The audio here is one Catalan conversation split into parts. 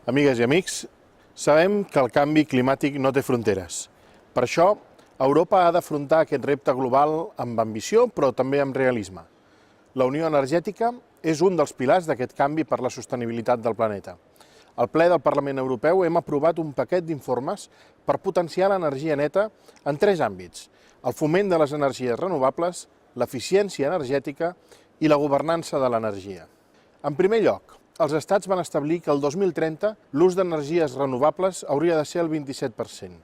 Amigues i amics, sabem que el canvi climàtic no té fronteres. Per això, Europa ha d'afrontar aquest repte global amb ambició, però també amb realisme. La Unió Energètica és un dels pilars d'aquest canvi per la sostenibilitat del planeta. Al ple del Parlament Europeu hem aprovat un paquet d'informes per potenciar l'energia neta en 3 àmbits: el foment de les energies renovables, l'eficiència energètica i la governança de l'energia. En primer lloc, els estats van establir que el 2030 l'ús d'energies renovables hauria de ser el 27%.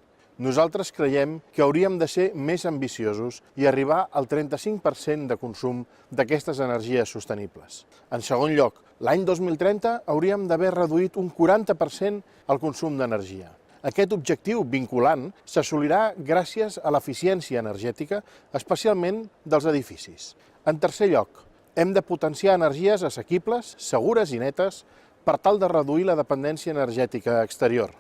Nosaltres creiem que hauríem de ser més ambiciosos i arribar al 35% de consum d'aquestes energies sostenibles. En segon lloc, l'any 2030 hauríem d'haver reduït un 40% el consum d'energia. Aquest objectiu vinculant s'assolirà gràcies a l'eficiència energètica, especialment dels edificis. En tercer lloc, hem de potenciar energies assequibles, segures i netes per tal de reduir la dependència energètica exterior.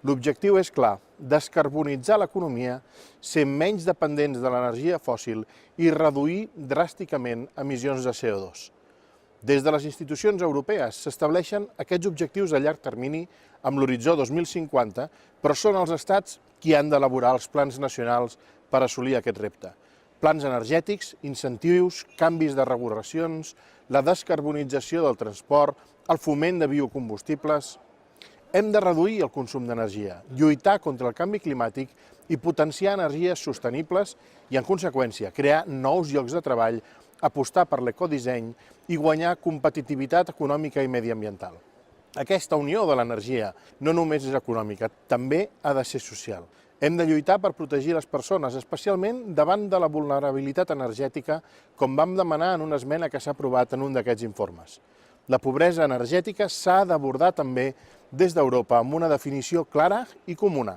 L'objectiu és clar: descarbonitzar l'economia, ser menys dependents de l'energia fòssil i reduir dràsticament emissions de CO2. Des de les institucions europees s'estableixen aquests objectius a llarg termini amb l'horitzó 2050, però són els estats qui han d'elaborar els plans nacionals per assolir aquest repte. Plans energètics, incentius, canvis de regulacions, la descarbonització del transport, el foment de biocombustibles. Hem de reduir el consum d'energia, lluitar contra el canvi climàtic i potenciar energies sostenibles i, en conseqüència, crear nous llocs de treball, apostar per l'ecodisseny i guanyar competitivitat econòmica i mediambiental. Aquesta unió de l'energia no només és econòmica, també ha de ser social. Hem de lluitar per protegir les persones, especialment davant de la vulnerabilitat energètica, com vam demanar en una esmena que s'ha aprovat en un d'aquests informes. La pobresa energètica s'ha d'abordar també des d'Europa amb una definició clara i comuna.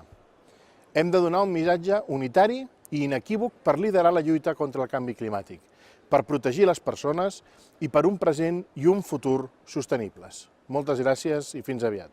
Hem de donar un missatge unitari i inequívoc per liderar la lluita contra el canvi climàtic, per protegir les persones i per un present i un futur sostenibles. Moltes gràcies i fins aviat.